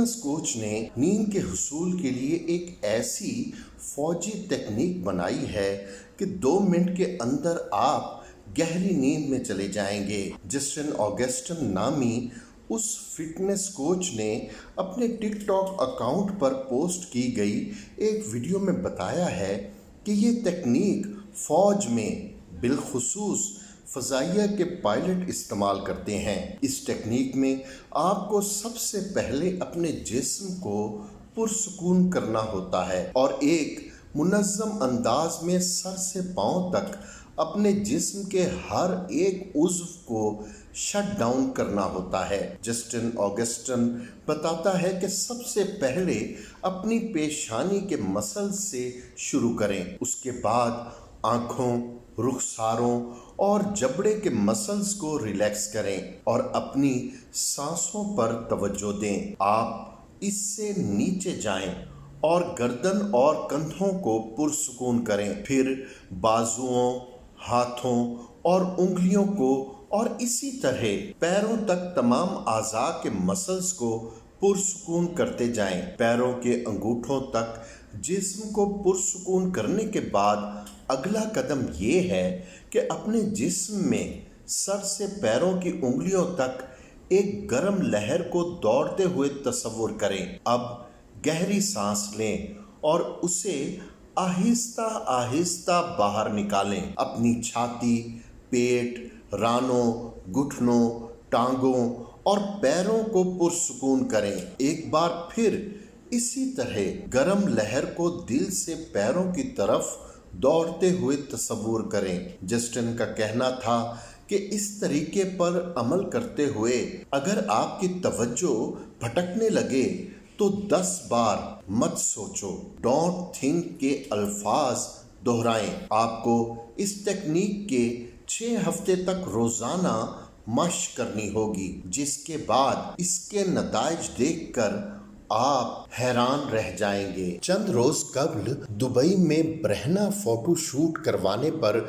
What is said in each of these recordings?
Fitness coach ने नींद के हुसूल के लिए एक ऐसी फौजी तकनीक बनाई है कि 2 मिनट के अंदर आप गहरी नींद में चले जाएंगे। जस्टिन ऑगस्टिन नामी उस फिटनेस कोच ने अपने टिकटॉक अकाउंट पर पोस्ट की गई एक वीडियो में बताया है कि ये तकनीक फौज में बिलखुसूस फ़ज़ाइया के पायलट इस्तेमाल करते हैं। इस टेक्निक में आपको सबसे पहले अपने जिस्म को पुरसुकून करना होता है और एक मुनज़्ज़म अंदाज में सर से पाँव तक अपने जिस्म के हर एक उज़्व को शट डाउन करना होता है। जस्टिन ऑगस्टिन बताता है कि सबसे पहले अपनी पेशानी के मसल से शुरू करें, उसके बाद आँखों, रुखसारों और जबड़े के मसल्स को रिलैक्स करें और अपनी सांसों पर तवज्जो दें। आप इससे नीचे जाएं और गर्दन और कंधों को पुरसुकून करें, फिर बाजुओं, हाथों और उंगलियों को और इसी तरह पैरों तक तमाम आज़ा के मसल्स को पुरसुकून करते जाएं। पैरों के अंगूठों तक जिस्म को पुरसुकून करने के बाद अगला कदम ये है कि अपने जिस्म में सर से पैरों की उंगलियों तक एक गर्म लहर को दौड़ते हुए तसव्वुर करें। अब गहरी सांस लें और उसे आहिस्ता आहिस्ता बाहर निकालें। अपनी छाती, पेट, रानों, घुटनों, टांगों और पैरों को पुरसुकून करें। एक बार फिर इसी तरह गर्म लहर को दिल से पैरों की तरफ दौड़ते हुए तसव्वुर करें। जस्टिन का कहना था कि इस तरीके पर अमल करते हुए अगर आपकी तवज्जो भटकने लगे तो 10 बार मत सोचो, डोंट थिंक के अल्फाज दोहराएं। आपको इस तकनीक के 6 हफ्ते तक रोजाना मश्क करनी होगी, जिसके बाद इसके नताइज देखकर आप हैरान रह जाएंगे। चंद रोज कबल दुबई में बरहना फोटो शूट करवाने पर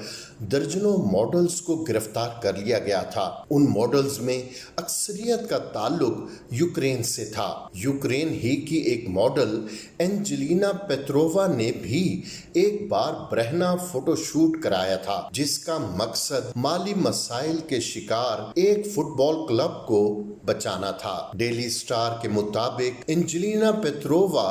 दर्जनों मॉडल्स को गिरफ्तार कर लिया गया था। उन मॉडल्स में अक्सरियत का ताल्लुक यूक्रेन से था। यूक्रेन ही की एक मॉडल एंजेलिना पेत्रोवा ने भी एक बार बरहना फोटो शूट कराया था, जिसका मकसद माली मसाइल के शिकार एक फुटबॉल क्लब को बचाना था। डेली स्टार के मुताबिक एंजेलिना पेत्रोवा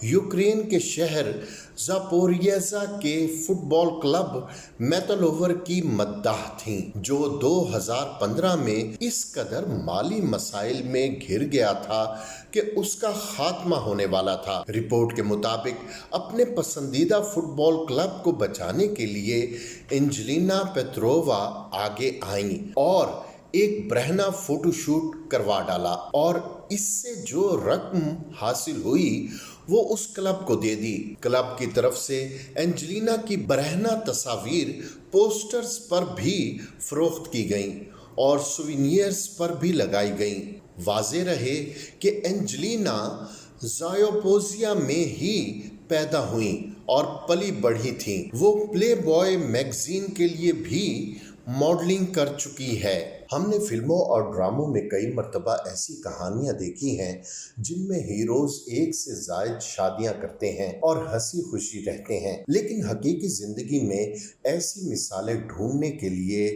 यूक्रेन के शहर ज़ापोरियज़ा के फुटबॉल क्लब मेतलोवर की मद्दाह थीं, जो 2015 में इस कदर माली मसाइल में घिर गया था कि उसका खात्मा होने वाला था। रिपोर्ट के मुताबिक अपने पसंदीदा फुटबॉल क्लब को बचाने के लिए एंजेलिना पेत्रोवा आगे आईं और एक बरहना फोटोशूट करवा डाला और इससे जो रकम हासिल हुई वो उस क्लब को दे दी। क्लब की तरफ से एंजेलिना की बरहना तस्वीर पोस्टर्स पर भी फरोख्त की गईं और सुविनियर्स पर भी लगाई गईं। वाज़े रहे कि एंजेलिना ज़ायोपोजिया में ही पैदा हुई और पली बढ़ी थीं। वो प्ले बॉय मैगजीन के लिए भी मॉडलिंग कर चुकी है। हमने फिल्मों और ड्रामों में कई मर्तबा ऐसी कहानियां देखी हैं जिनमें हीरोज एक से ज़ायद शादियां करते हैं और हंसी खुशी रहते हैं, लेकिन हकीकी जिंदगी में ऐसी मिसालें ढूंढने के लिए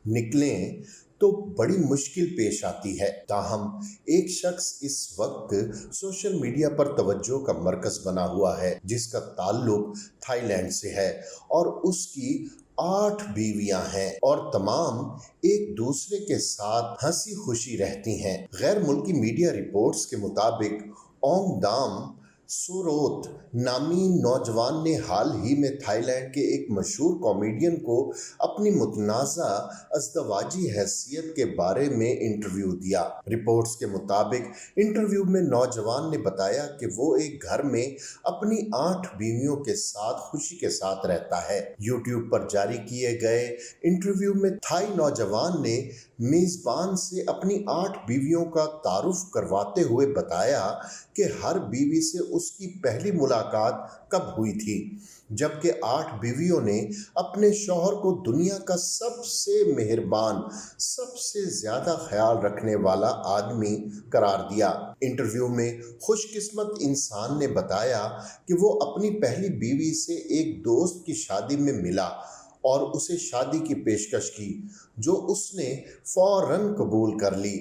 निकलें तो बड़ी मुश्किल पेश आती है। ताहम एक शख्स इस वक्त सोशल मीडिया पर तवज्जो का मरकज बना हुआ है, जिसका ताल्लुक थाईलैंड से है और उसकी 8 बीवियां हैं और तमाम एक दूसरे के साथ हंसी खुशी रहती हैं। गैर मुल्की मीडिया रिपोर्ट्स के मुताबिक ओंग दाम सोरोत नामी नौजवान ने हाल ही में थाईलैंड के एक मशहूर कॉमेडियन को अपनी मुतनाज़ा अज़दवाजी हैसियत के बारे में इंटरव्यू दिया। रिपोर्ट्स के मुताबिक इंटरव्यू में नौजवान ने बताया कि वो एक घर में अपनी 8 बीवियों के साथ खुशी के साथ रहता है। यूट्यूब पर जारी किए गए इंटरव्यू में थाई नौजवान ने मेज़बान से अपनी 8 बीवियों का तारुफ करवाते हुए बताया کہ ہر بیوی سے اس کی پہلی ملاقات کب ہوئی تھی، جبکہ 8 بیویوں نے اپنے شوہر کو دنیا کا سب سے مہربان، سب سے زیادہ خیال رکھنے والا آدمی قرار دیا۔ انٹرویو میں خوش قسمت انسان نے بتایا کہ وہ اپنی پہلی بیوی سے ایک دوست کی شادی میں ملا اور اسے شادی کی پیشکش کی، جو اس نے فوراً قبول کر لی،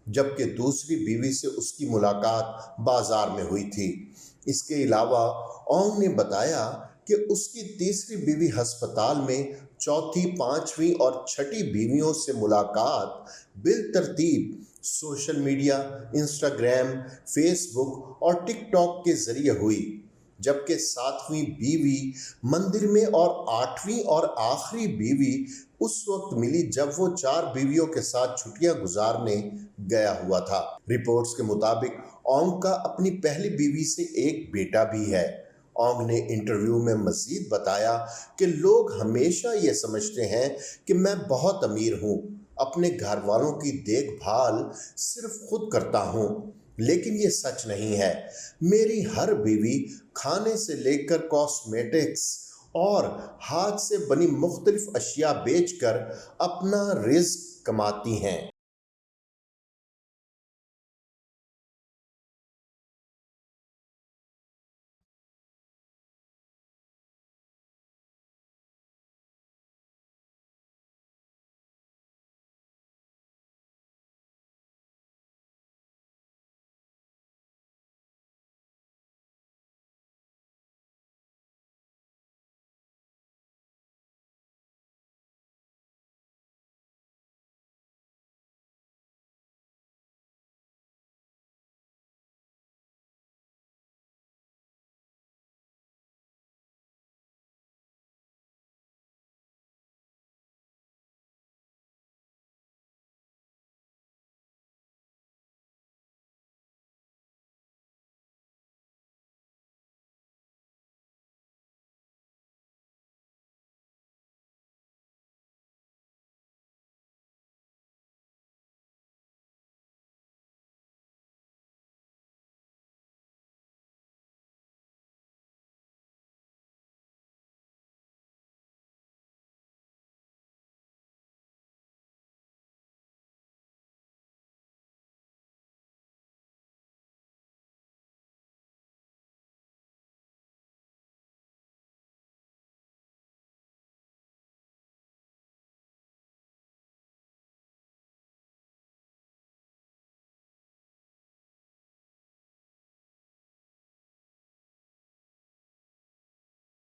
جبکہ دوسری بیوی سے اس کی ملاقات بازار میں ہوئی تھی۔ اس کے علاوہ اونگ نے بتایا کہ اس کی تیسری بیوی ہسپتال میں، چوتھی، پانچویں اور چھٹی بیویوں سے ملاقات بالترتیب سوشل میڈیا، انسٹاگرام، فیس بک اور ٹک ٹاک کے ذریعے ہوئی، جبکہ 7ویں بیوی مندر میں اور 8ویں اور آخری بیوی اس وقت ملی جب وہ 4 بیویوں کے ساتھ چھٹیاں گزارنے گیا ہوا تھا۔ رپورٹس کے مطابق اونگ کا اپنی پہلی بیوی سے ایک بیٹا بھی ہے۔ اونگ نے انٹرویو میں مزید بتایا کہ لوگ ہمیشہ یہ سمجھتے ہیں کہ میں بہت امیر ہوں، اپنے گھر والوں کی دیکھ بھال صرف خود کرتا ہوں، لیکن یہ سچ نہیں ہے۔ میری ہر بیوی کھانے سے لے کر کاسمیٹکس اور ہاتھ سے بنی مختلف اشیاء بیچ کر اپنا رزق کماتی ہیں۔